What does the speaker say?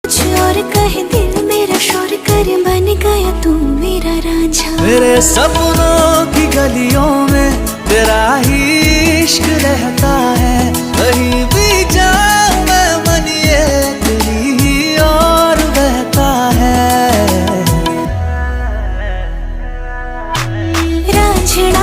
कुछ और कहे दिल मेरा शोर करे, बन गया तू मेरा रांझा। मेरे सपनों की गलियों में तेरा ही इश्क रहता है, कहीं भी जाऊं मैं मन ये तेरी ही और बहता है। रांझना